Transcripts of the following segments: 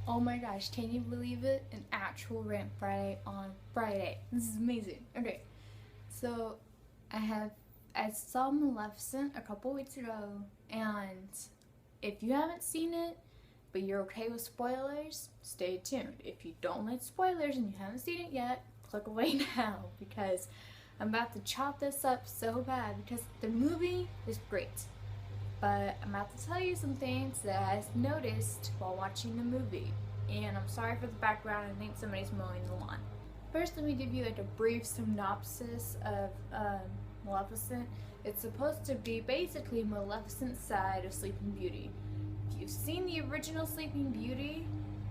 Oh my gosh, can you believe it? An actual Rant Friday on Friday. This is amazing. Okay, so I have I saw Maleficent a couple weeks ago, and if you haven't seen it, but you're okay with spoilers, stay tuned. If you don't like spoilers and you haven't seen it yet, click away now because I'm about to chop this up so bad because the movie is great. But I'm about to tell you some things that I noticed while watching the movie. And I'm sorry for the background, I think somebody's mowing the lawn. First, let me give you like a brief synopsis of Maleficent. It's supposed to be basically Maleficent's side of Sleeping Beauty. If you've seen the original Sleeping Beauty,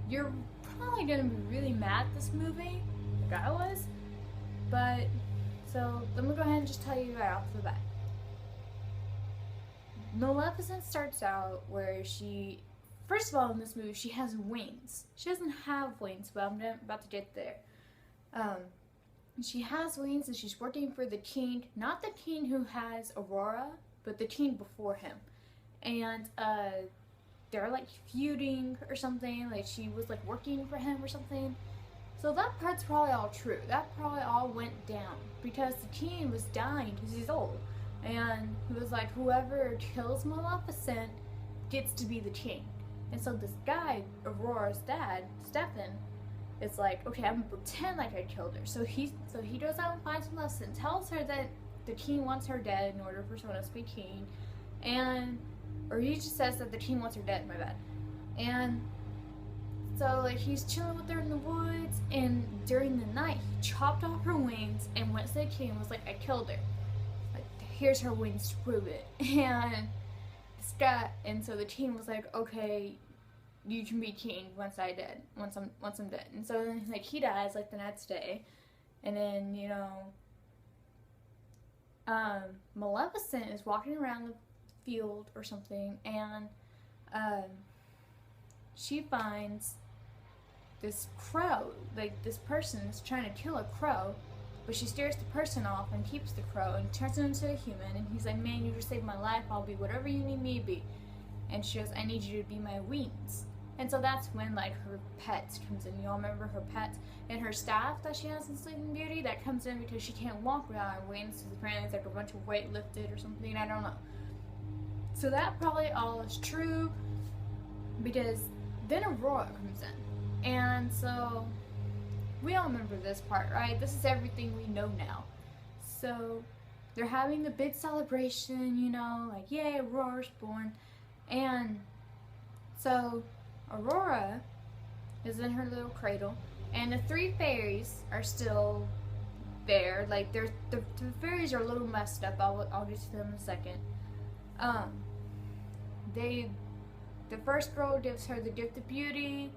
you're probably gonna be really mad at this movie, like I was. But, so let me go ahead and just tell you right off the bat. Maleficent starts out where first of all, in this movie, she has wings. She doesn't have wings, but I'm about to get there. Um, she has wings and she's working for the king, not the king who has Aurora, but the king before him. And they're like feuding or something, like she was like working for him or something. So that part's probably all true. That probably all went down because the king was dying because he's old. And he was like, whoever kills Maleficent gets to be the king. And so this guy, Aurora's dad, Stefan, is like, okay, I'm gonna pretend like I killed her. So he goes out and finds Maleficent, tells her that the king wants her dead in order for someone else to be king, or he just says that the king wants her dead. My bad. And so like he's chilling with her in the woods, and during the night he chopped off her wings and went to the king and was like, I killed her. Like, here's her wings to prove it. And so the king was like, okay, you can be king once I'm dead. And so then like he dies like the next day, and then Maleficent is walking around the field or something, and she finds this crow, like this person is trying to kill a crow, but she scares the person off and keeps the crow and turns him into a human. And he's like, man, you just saved my life. I'll be whatever you need me to be. And she goes, I need you to be my wings. And so that's when like her pet comes in. You all remember her pet and her staff that she has in Sleeping Beauty? That comes in because she can't walk without her wings. So apparently it's like a bunch of weight lifted or something. I don't know. So that probably all is true because then Aurora comes in. And so we all remember this part, right? This is everything we know now. So they're having the big celebration, like, yay, Aurora's born. And so Aurora is in her little cradle, and the three fairies are still there. Like, the fairies are a little messed up. I'll get to them in a second. The first girl gives her the gift of beauty.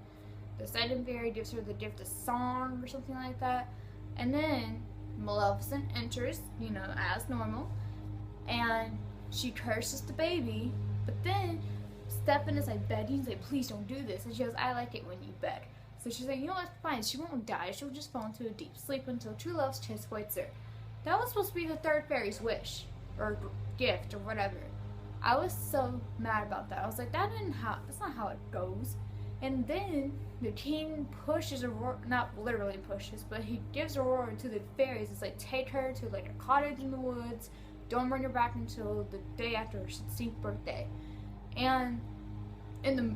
The second fairy gives her the gift of song or something like that. And then Maleficent enters, as normal. And she curses the baby. But then Stefan is like begging, he's like, please don't do this. And she goes, I like it when you beg. So she's like, it's fine. She won't die. She'll just fall into a deep sleep until true love's kiss waits her. That was supposed to be the third fairy's wish. Or gift or whatever. I was so mad about that. I was like, that's not how it goes. And then the king pushes Aurora, not literally pushes, but he gives Aurora to the fairies. It's like, take her to like a cottage in the woods. Don't bring her back until the day after her 16th birthday. And in the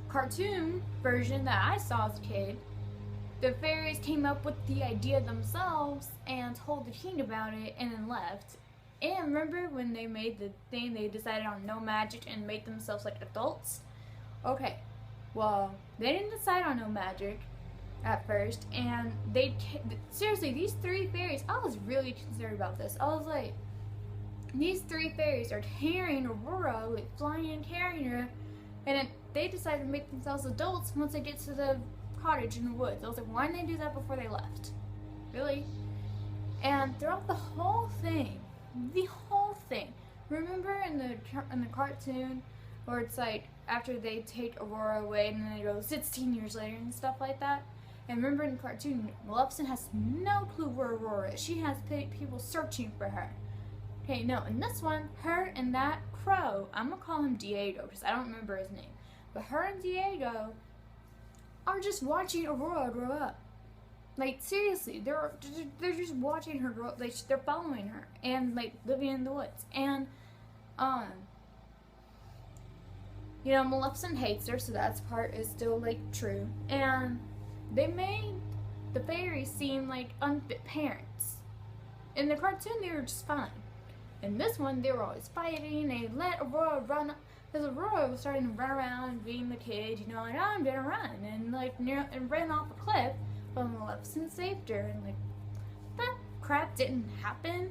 cartoon version that I saw as a kid, the fairies came up with the idea themselves and told the king about it and then left. And remember when they made the thing, they decided on no magic and made themselves like adults? Okay. Well, they didn't decide on no magic at first, and seriously, these three fairies, I was really concerned about this. I was like, these three fairies are carrying Aurora, like flying and carrying her, and then they decided to make themselves adults once they get to the cottage in the woods. I was like, why didn't they do that before they left? Really? And throughout the whole thing, remember in the cartoon, where it's like, after they take Aurora away and then they go 16 years later and stuff like that. And remember in the cartoon, Maleficent has no clue where Aurora is. She has people searching for her. Okay, no, in this one, her and that crow, I'm gonna call him Diego because I don't remember his name, but her and Diego are are just watching Aurora grow up. Like, seriously, they're just watching her grow up. Like, they're following her and, like, living in the woods. And, you know, Maleficent hates her, so that part is still, like, true. And they made the fairies seem like unfit parents. In the cartoon, they were just fine. In this one, they were always fighting. They let Aurora run, because Aurora was starting to run around, being the kid, you know, like, I'm gonna run, and, like, and ran off a cliff, but Maleficent saved her, and, like, that crap didn't happen.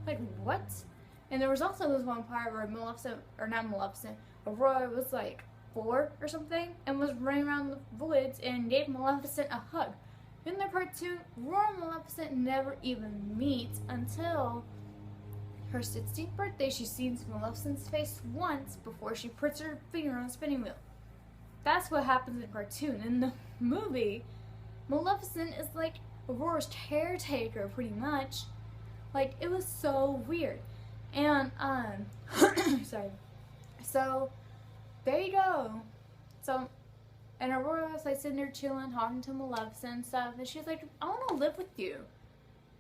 Like, what? And there was also this one part where Aurora was, like, 4 or something, and was running around the woods and gave Maleficent a hug. In the cartoon, Aurora and Maleficent never even meet until her 16th birthday. She sees Maleficent's face once before she puts her finger on the spinning wheel. That's what happens in the cartoon. In the movie, Maleficent is like Aurora's caretaker, pretty much. Like, it was so weird. And, sorry. So, there you go. So, and Aurora was like sitting there chilling, talking to Maleficent and stuff, and she's like, I want to live with you.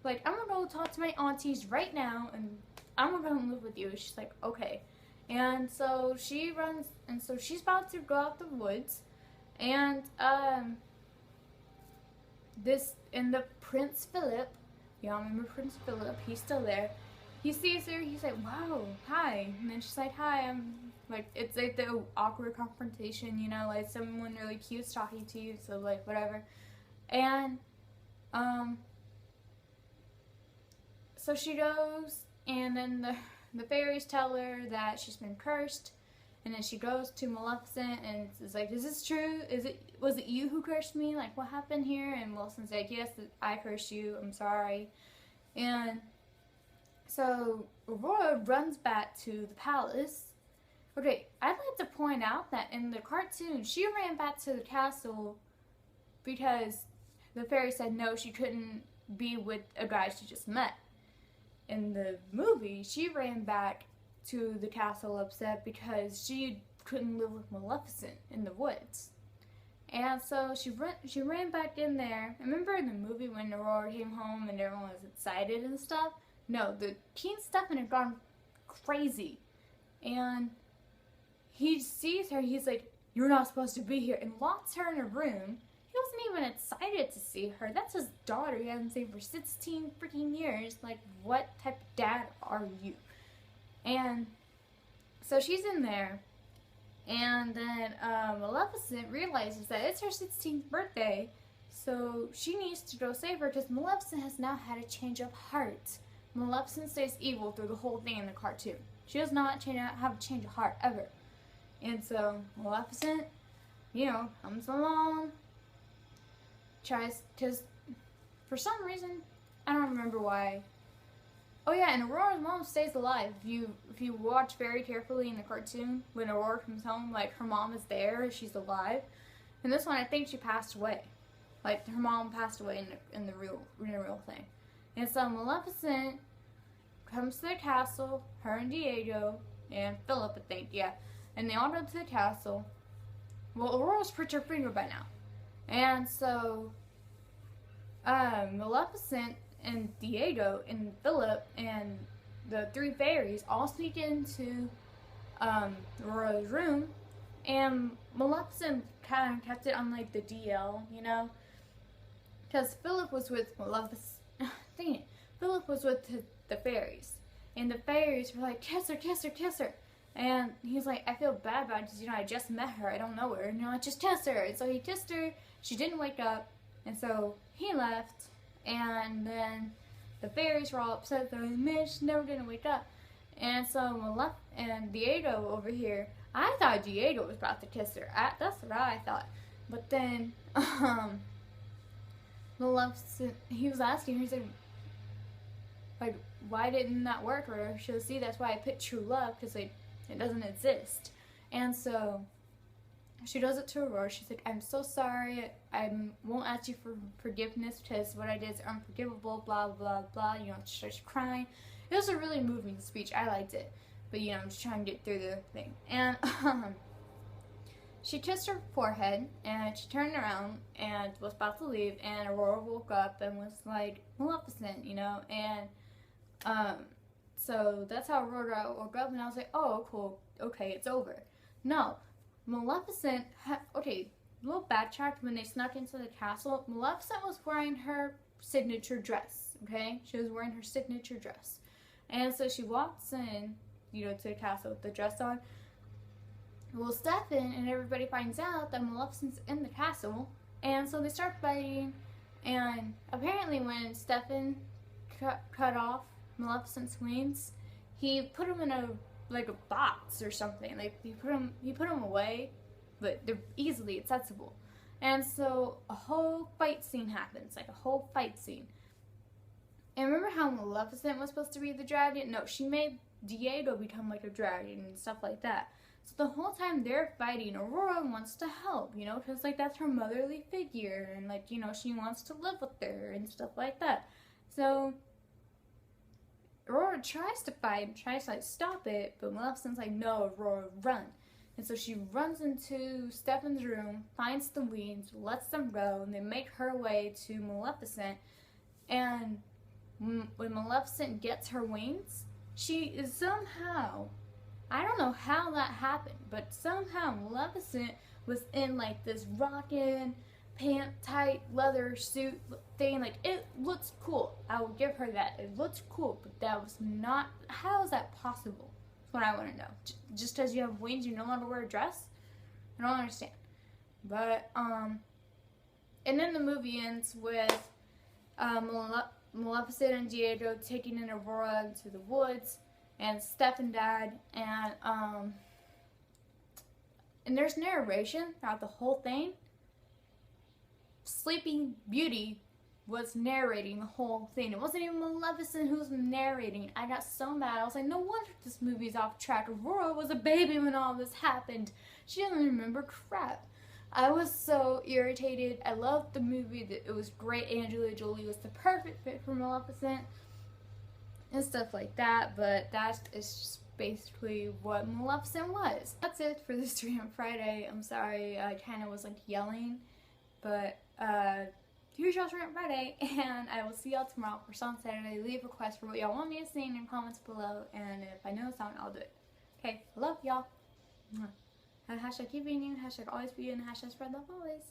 Like, I'm gonna go talk to my aunties right now, and I'm gonna go live with you. She's like, okay. And so she runs, and so she's about to go out the woods, and the Prince Philip, y'all remember Prince Philip? He's still there. He sees her. He's like, wow, hi. And then she's like, hi. I'm like, it's like the awkward confrontation, you know, like someone really cute's talking to you, so like whatever. And so she goes, and then the fairies tell her that she's been cursed, and then she goes to Maleficent, and it's like, is this true? Was it you who cursed me? Like, what happened here? And Maleficent's like, yes, I cursed you. I'm sorry. And so Aurora runs back to the palace. Okay, I'd like to point out that in the cartoon, she ran back to the castle because the fairy said no, she couldn't be with a guy she just met. In the movie, she ran back to the castle upset because she couldn't live with Maleficent in the woods. And so she ran back in there. Remember in the movie when Aurora came home and everyone was excited and stuff? No, the King Stefan had gone crazy. And he sees her, he's like, you're not supposed to be here, and locks her in a room. He wasn't even excited to see her. That's his daughter he hasn't seen for 16 freaking years. Like, what type of dad are you? And so she's in there, and then Maleficent realizes that it's her 16th birthday, so she needs to go save her because Maleficent has now had a change of heart. Maleficent stays evil through the whole thing in the cartoon. She does not have a change of heart ever. And so Maleficent, you know, comes along, tries, because for some reason, I don't remember why. Oh yeah, and Aurora's mom stays alive. If you watch very carefully in the cartoon, when Aurora comes home, like, her mom is there, she's alive. In this one, I think she passed away. Like, her mom passed away in the real thing. And so Maleficent comes to the castle, her and Diego, and Philip, I think, yeah. And they all go to the castle. Well, Aurora's pricked her finger by now. And so, Maleficent and Diego and Philip and the 3 fairies all sneak into Aurora's room, and Maleficent kind of kept it on, like, the DL, you know? Because Philip was with Maleficent. Dang it. Philip was with the fairies. And the fairies were like, kiss her, kiss her, kiss her. And he's like, I feel bad about it because, you know, I just met her. I don't know her. And you're like, just kiss her. And so he kissed her. She didn't wake up. And so he left. And then the fairies were all upset. They're like, man, she's never going to wake up. And so and Diego over here, I thought Diego was about to kiss her. That's what I thought. But then, Maleficent, he was asking her, he's like, why didn't that work? Or she'll see, that's why I picked true love, because, like, it doesn't exist. And so she does it to Aurora. She's like, I'm so sorry. I won't ask you for forgiveness because what I did is unforgivable, blah, blah, blah. You know, she starts crying. It was a really moving speech. I liked it. But, you know, I'm just trying to get through the thing. And she kissed her forehead and she turned around and was about to leave, and Aurora woke up and was like, Maleficent, you know, and so that's how Aurora woke up, and I was like, oh, cool, okay, it's over. No, Maleficent, okay, little backtrack, when they snuck into the castle, Maleficent was wearing her signature dress, okay? She was wearing her signature dress. And so she walks in, you know, to the castle with the dress on. Well, Stefan and everybody finds out that Maleficent's in the castle, and so they start fighting, and apparently when Stefan cut off Maleficent's wings, he put them in a box or something. Like he put them away, but they're easily accessible. And so a whole fight scene happens, like a whole fight scene. And remember how Maleficent was supposed to be the dragon? No, she made Diego become like a dragon and stuff like that. So the whole time they're fighting, Aurora wants to help, you know, because like that's her motherly figure, and like, you know, she wants to live with her and stuff like that. So Aurora tries to fight, tries to like stop it, but Maleficent's like, no, Aurora, run. And so she runs into Stefan's room, finds the wings, lets them go, and they make her way to Maleficent. And when Maleficent gets her wings, she is somehow, I don't know how that happened, but somehow Maleficent was in like this rockin' pant tight leather suit thing. Like, it looks cool. I will give her that. It looks cool, but that was not, how is that possible? That's what I want to know. Just because you have wings, you no longer wear a dress? I don't understand. But, and then the movie ends with Maleficent and Diego taking in Aurora into the woods, and Stefan died, and there's narration throughout the whole thing. Sleeping Beauty was narrating the whole thing. It wasn't even Maleficent who was narrating. I got so mad. I was like, no wonder this movie's off track. Aurora was a baby when all this happened. She doesn't remember crap. I was so irritated. I loved the movie. It was great. Angelina Jolie was the perfect fit for Maleficent and stuff like that, but that is just basically what Maleficent was. That's it for this Rant Friday. I'm sorry, I kind of was like yelling, but here's y'all's Rant Friday, and I will see y'all tomorrow for Song Saturday. Leave requests for what y'all want me to sing in comments below, and if I know a song, I'll do it. Okay, I love y'all. Hashtag keep being you, hashtag always be you, and hashtag spread love always.